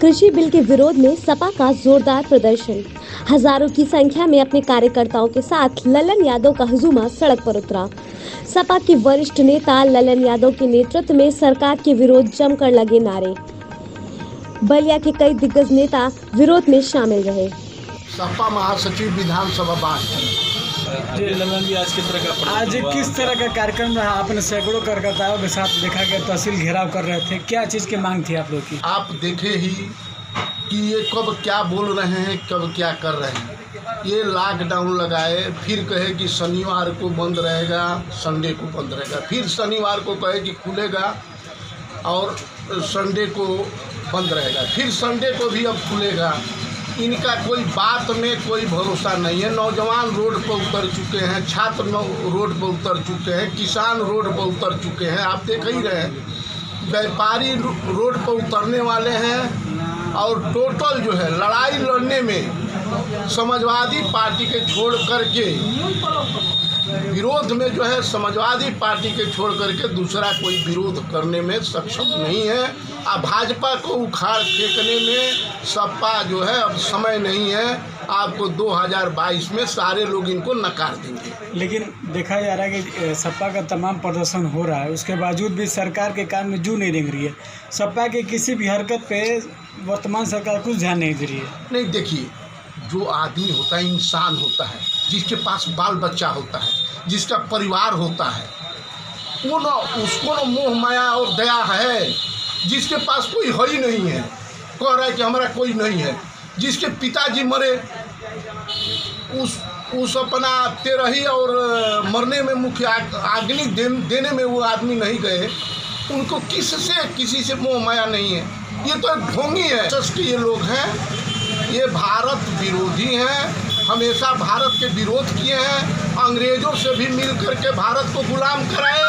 कृषि बिल के विरोध में सपा का जोरदार प्रदर्शन। हजारों की संख्या में अपने कार्यकर्ताओं के साथ ललन यादव का हुजूमा सड़क पर उतरा। सपा के वरिष्ठ नेता ललन यादव के नेतृत्व में सरकार के विरोध जमकर लगे नारे। बलिया के कई दिग्गज नेता विरोध में शामिल रहे। सपा महासचिव विधानसभा बांट जी ललन जी, आज किस तरह का कार्यक्रम रहा? आपने सैकड़ों कार्यकर्ताओं के साथ देखा गया तहसील घेराव कर रहे थे, क्या चीज़ की मांग थी आप लोग की? आप देखे ही कि ये कब क्या बोल रहे हैं, कब क्या कर रहे हैं। ये लॉकडाउन लगाए, फिर कहे कि शनिवार को बंद रहेगा, संडे को बंद रहेगा, फिर शनिवार को कहे कि खुलेगा और संडे को बंद रहेगा, फिर संडे को भी अब खुलेगा। इनका कोई बात में कोई भरोसा नहीं है। नौजवान रोड पर उतर चुके हैं, छात्र रोड पर उतर चुके हैं, किसान रोड पर उतर चुके हैं। आप देख ही रहे हैं, व्यापारी रोड पर उतरने वाले हैं और टोटल जो है लड़ाई लड़ने में समाजवादी पार्टी के छोड़ करके विरोध में जो है समाजवादी पार्टी के छोड़ करके दूसरा कोई विरोध करने में सक्षम नहीं है। अब भाजपा को उखाड़ फेंकने में सपा जो है अब समय नहीं है। आपको 2022 में सारे लोग इनको नकार देंगे। लेकिन देखा जा रहा है कि सपा का तमाम प्रदर्शन हो रहा है, उसके बावजूद भी सरकार के काम में जू नहीं रेंग रही है। सपा के किसी भी हरकत पे वर्तमान सरकार कुछ ध्यान नहीं दे रही है। नहीं, देखिए, जो आदमी होता है इंसान होता है, जिसके पास बाल बच्चा होता है, जिसका परिवार होता है, वो ना उसको ना मोह माया और दया है। जिसके पास कोई है ही नहीं है, कह रहा है कि हमारा कोई नहीं है। जिसके पिताजी मरे, उस अपना तेरही और मरने में मुख्य अग्नि देने में वो आदमी नहीं गए। उनको किसी से मोह माया नहीं है। ये तो एक ढोंगी है। ये लोग हैं, ये भारत विरोधी हैं, हमेशा भारत के विरोध किए हैं। अंग्रेज़ों से भी मिल करके भारत को गुलाम कराए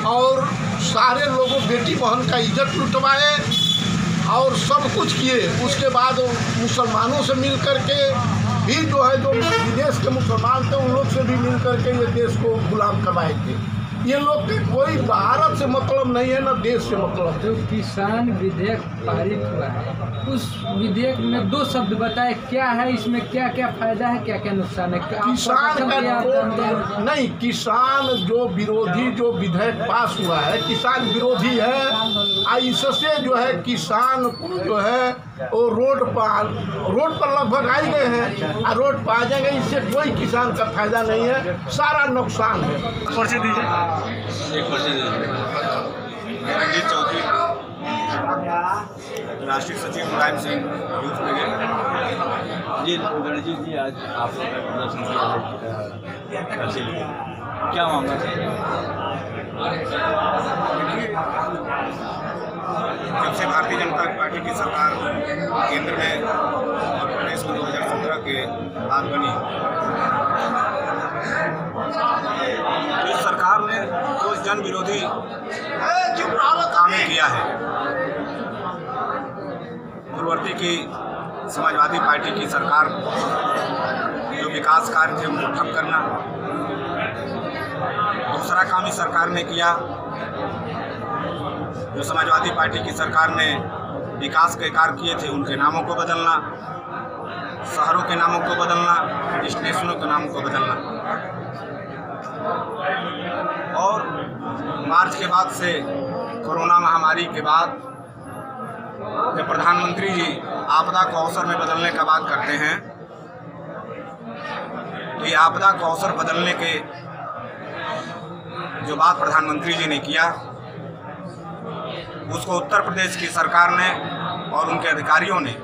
और सारे लोगों बेटी बहन का इज्जत लुटवाए और सब कुछ किए। उसके बाद मुसलमानों से मिल करके भी जो है, जो विदेश के मुसलमान थे, उन लोग से भी मिल करके ये देश को गुलाम करवाए थे। ये लोग के कोई भारत से मतलब नहीं है, ना देश से मतलब। जो किसान विधेयक पारित हुआ है, उस विधेयक में 2 शब्द बताए, क्या है इसमें, क्या क्या फायदा है, क्या क्या नुकसान है? किसान का नहीं, किसान जो विरोधी जो विधेयक पास हुआ है, किसान विरोधी है। इससे जो है किसान को जो है वो रोड पर लगभग आ गए हैं और रोड पर आ जाएंगे। इससे कोई किसान का फायदा नहीं है, सारा नुकसान है। पर्ची दीजिए। रंजीत चौधरी, राष्ट्रीय सचिव मुलायम सिंह, यूथ ब्रिगेड। जी रणजीत जी, आज आप लोग का प्रदर्शन किया, क्या मामला है? जब से भारतीय जनता पार्टी की सरकार केंद्र में और प्रदेश में 2017 के बाद बनी, तो इस सरकार ने जो जन विरोधी काम किया है, पूर्ववर्ती की समाजवादी पार्टी की सरकार जो विकास कार्य थे उनको ठप करना। दूसरा काम इस सरकार ने किया, जो समाजवादी पार्टी की सरकार ने विकास के कार्य किए थे उनके नामों को बदलना, शहरों के नामों को बदलना, स्टेशनों के नामों को बदलना। और मार्च के बाद से, कोरोना महामारी के बाद, जब प्रधानमंत्री जी आपदा को अवसर में बदलने का बात करते हैं, तो ये आपदा को अवसर बदलने के जो बात प्रधानमंत्री जी ने किया, उसको उत्तर प्रदेश की सरकार ने और उनके अधिकारियों ने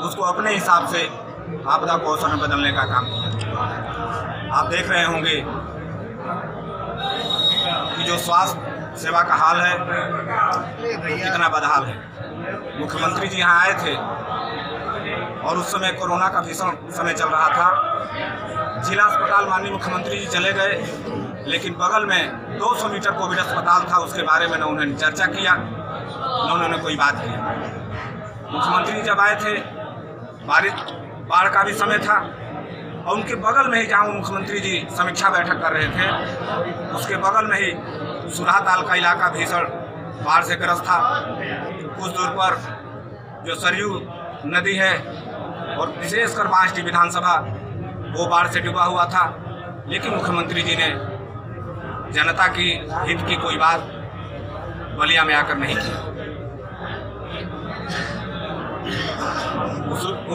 उसको अपने हिसाब से आपदा को अवसर में बदलने का काम किया। आप देख रहे होंगे कि जो स्वास्थ्य सेवा का हाल है कितना बदहाल है। मुख्यमंत्री जी यहाँ आए थे और उस समय कोरोना का भीषण समय चल रहा था। जिला अस्पताल माननीय मुख्यमंत्री जी चले गए, लेकिन बगल में 200 मीटर कोविड अस्पताल था, उसके बारे में न उन्होंने चर्चा किया, न उन्होंने कोई बात की। मुख्यमंत्री जी जब आए थे, बाढ़ का भी समय था और उनके बगल में ही जहाँ मुख्यमंत्री जी समीक्षा बैठक कर रहे थे, उसके बगल में ही सुरहा ताल का इलाका भीषण बाढ़ से ग्रस्त था। कुछ दूर पर जो सरयू नदी है और विशेषकर बांसडी विधानसभा वो बाढ़ से डूबा हुआ था, लेकिन मुख्यमंत्री जी ने जनता की हित की कोई बात बलिया में आकर नहीं की।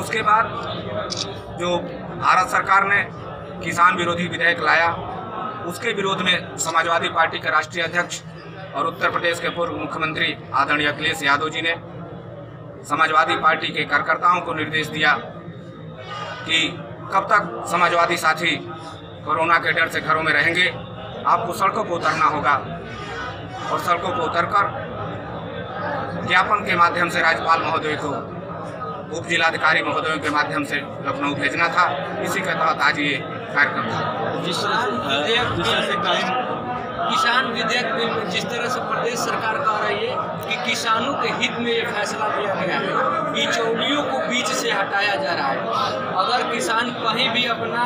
उसके बाद जो भारत सरकार ने किसान विरोधी विधेयक लाया, उसके विरोध में समाजवादी पार्टी के राष्ट्रीय अध्यक्ष और उत्तर प्रदेश के पूर्व मुख्यमंत्री आदरणीय अखिलेश यादव जी ने समाजवादी पार्टी के कार्यकर्ताओं को निर्देश दिया कि कब तक समाजवादी साथी कोरोना के डर से घरों में रहेंगे, आपको सड़कों पर उतरना होगा और सड़कों पर उतरकर ज्ञापन के माध्यम से राज्यपाल महोदय को उप जिलाधिकारी महोदयों के माध्यम से लखनऊ भेजना था। इसी के तहत आज ये कार्यक्रम था। किसान विधेयक बिल में जिस तरह से प्रदेश सरकार कह रही है कि किसानों के हित में ये फैसला लिया गया है, बिचौलियों को बीच से हटाया जा रहा है। अगर किसान कहीं भी अपना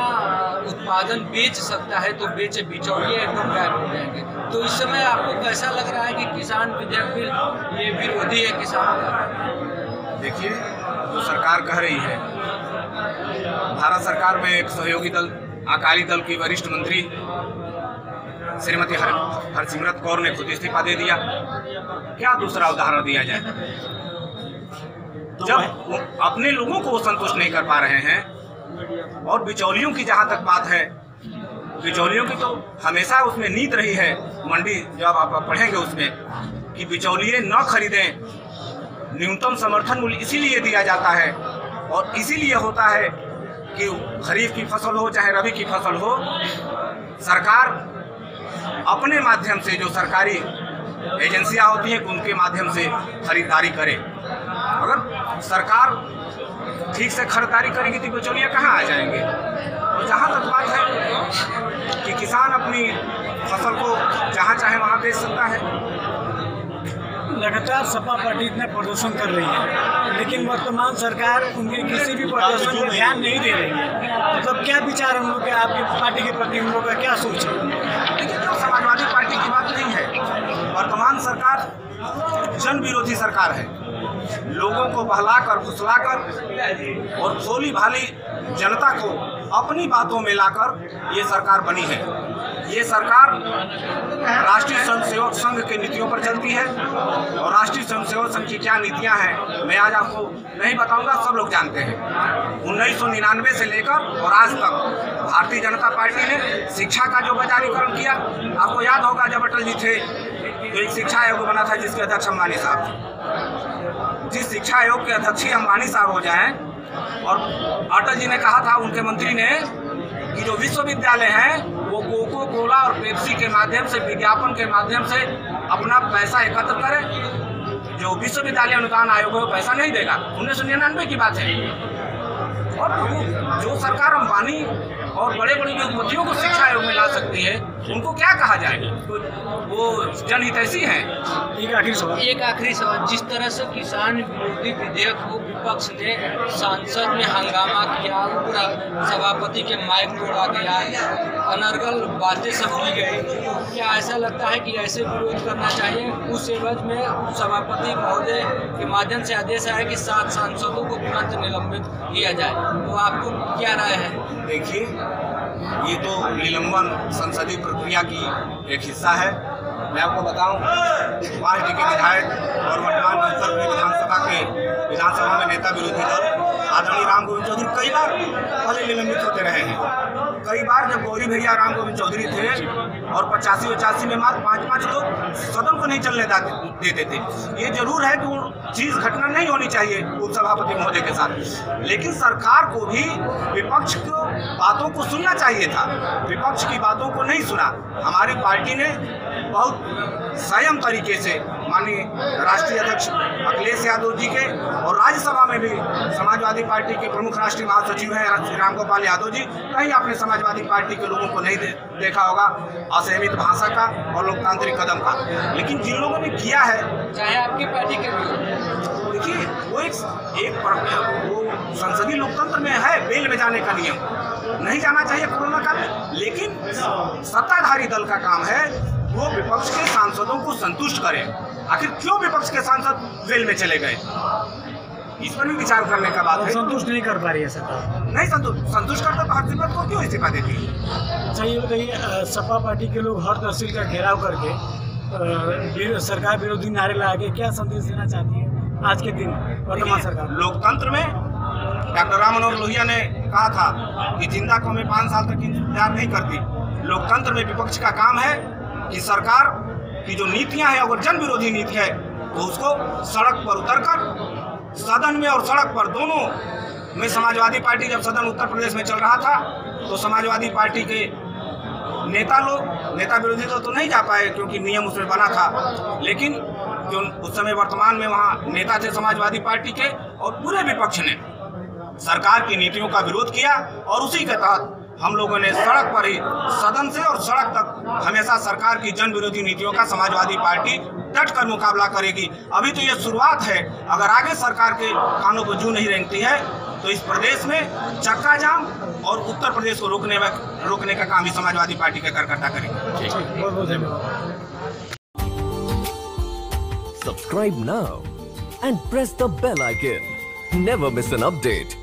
उत्पादन बेच सकता है तो बेचे, बिचौलिए एकदम गायब हो जाएंगे। तो इस समय आपको कैसा लग रहा है कि किसान विधेयक बिल ये विरोधी है किसानों का? देखिए, जो सरकार कह रही है, भारत सरकार में एक सहयोगी दल अकाली दल की वरिष्ठ मंत्री श्रीमती हरसिमरत कौर ने खुद इस्तीफा दे दिया। क्या दूसरा उदाहरण दिया जाए? जब अपने लोगों को वो संतुष्ट नहीं कर पा रहे हैं। और बिचौलियों की जहाँ तक बात है, बिचौलियों की तो हमेशा उसमें नीति रही है, मंडी जब आप पढ़ेंगे उसमें कि बिचौलिए न खरीदें, न्यूनतम समर्थन मूल्य इसीलिए दिया जाता है और इसीलिए होता है कि खरीफ की फसल हो चाहे रबी की फसल हो, सरकार अपने माध्यम से जो सरकारी एजेंसियां होती हैं उनके माध्यम से खरीदारी करे। अगर सरकार ठीक से खरीदारी करेगी तो बिचौलिए कहाँ आ जाएंगे। तो जहाँ तक बात है कि किसान अपनी फसल को जहाँ चाहे वहाँ बेच सकता है। लगातार सपा पार्टी इतना प्रदर्शन कर रही है, लेकिन वर्तमान सरकार उनके किसी भी प्रदर्शन पर ध्यान नहीं दे रही है। मतलब क्या विचार हम लोग के, आपकी पार्टी के प्रति हम लोग का क्या सोच है? देखिए, जो समाजवादी पार्टी की बात नहीं है, वर्तमान सरकार जन विरोधी सरकार है। लोगों को बहलाकर फुसलाकर और भोली भाली जनता को अपनी बातों में लाकर ये सरकार बनी है। ये सरकार राष्ट्रीय स्वयंसेवक संघ के नीतियों पर चलती है और राष्ट्रीय स्वयंसेवक संघ की क्या नीतियां हैं मैं आज आपको नहीं बताऊंगा, सब लोग जानते हैं। 1999 से लेकर और आज तक भारतीय जनता पार्टी ने शिक्षा का जो बजारीकरण किया, आपको याद होगा जब अटल जी थे तो एक शिक्षा आयोग बना था जिसके अध्यक्ष अंबानी साहब थे। जिस शिक्षा आयोग के अध्यक्ष अंबानी साहब हो जाएं, और अटल जी ने कहा था उनके मंत्री ने कि जो विश्वविद्यालय हैं वो कोको कोला और पेप्सी के माध्यम से, विज्ञापन के माध्यम से अपना पैसा एकत्र करें। जो विश्वविद्यालय अनुदान आयोग है वो पैसा नहीं देगा। 1999 की बात है। और जो सरकार अंबानी और बड़े बड़े उद्योगपतियों को शिक्षा आयोग में ला सकती है, उनको क्या कहा जाएगा? तो वो जनहितैषी हैं। एक आखिरी सवाल, जिस तरह से किसान विरोधी विधेयक को विपक्ष ने सांसद में हंगामा किया, पूरा सभापति के माइक तोड़ा गया, अनर्गल बातें सब की गई, तो क्या ऐसा लगता है कि ऐसे विरोध करना चाहिए? उस एवज में सभापति महोदय के माध्यम से आदेश आया कि 7 सांसदों को तुरंत निलंबित किया जाए, तो आपको क्या राय है? देखिए, ये तो निलंबन संसदीय प्रक्रिया की एक हिस्सा है। मैं आपको बताऊं, बांसडी के विधायक और वर्तमान उत्तर प्रदेश विधानसभा में नेता विरोधी दल आदरणीय राम गोविंद चौधरी कई बार पहले निलंबित होते रहे हैं। कई बार जब गौरी भैया राम गोविंद चौधरी थे और 85-85 में मात्र 5-5 लोग सदन को नहीं चलने देते थे। ये जरूर है कि वो चीज़ घटना नहीं होनी चाहिए उप सभापति महोदय के साथ, लेकिन सरकार को भी विपक्ष को बातों को सुनना चाहिए था। विपक्ष की बातों को नहीं सुना। हमारी पार्टी ने बहुत संयम तरीके से माननीय राष्ट्रीय अध्यक्ष अखिलेश यादव जी के और राज्यसभा में भी समाजवादी पार्टी के प्रमुख राष्ट्रीय महासचिव हैं श्री राम गोपाल यादव जी, कहीं आपने समाजवादी पार्टी के लोगों को नहीं देखा होगा असहमित भाषा का और लोकतांत्रिक कदम का। लेकिन जिन लोगों ने किया है, चाहे आपकी पार्टी के भी, देखिए वो वो संसदीय लोकतंत्र में है बेल में जाने का नियम, नहीं जाना चाहिए कोरोना काल में। लेकिन सत्ताधारी दल का काम है वो विपक्ष के सांसदों को संतुष्ट करें। आखिर क्यों विपक्ष के सांसद जेल में चले गए? इस पर भी विचार करने का बात है। संतुष्ट नहीं कर पा रही है सरकार। नहीं संतुष्ट करता तो हरसिमरत को क्यों इस्तीफा देती है? अच्छा ये बताइए, सपा पार्टी के लोग हर तहसील का घेराव करके सरकार विरोधी नारे लगा के क्या संदेश देना चाहती है आज के दिन वर्तमान सरकार? लोकतंत्र में डॉक्टर राम मनोहर लोहिया ने कहा था कि जिंदा कौमें 5 साल तक इंतजार नहीं करती। लोकतंत्र में विपक्ष का काम है कि सरकार की जो नीतियां हैं, अगर जन विरोधी नीति है तो उसको सड़क पर उतरकर, सदन में और सड़क पर दोनों में, समाजवादी पार्टी जब सदन उत्तर प्रदेश में चल रहा था तो समाजवादी पार्टी के नेता विरोधी तो नहीं जा पाए क्योंकि नियम उसमें बना था, लेकिन जो उस समय वर्तमान में वहाँ नेता थे समाजवादी पार्टी के, और पूरे विपक्ष ने सरकार की नीतियों का विरोध किया और उसी के तहत हम लोगों ने सड़क पर ही, सदन से और सड़क तक हमेशा सरकार की जन विरोधी नीतियों का समाजवादी पार्टी डट कर मुकाबला करेगी। अभी तो ये शुरुआत है, अगर आगे सरकार के कानों को जू नहीं रेंगती है तो इस प्रदेश में चक्का जाम और उत्तर प्रदेश को रोकने का काम ही समाजवादी पार्टी के कार्यकर्ता करेंगे। Subscribe now and press the bell icon. Never miss an update.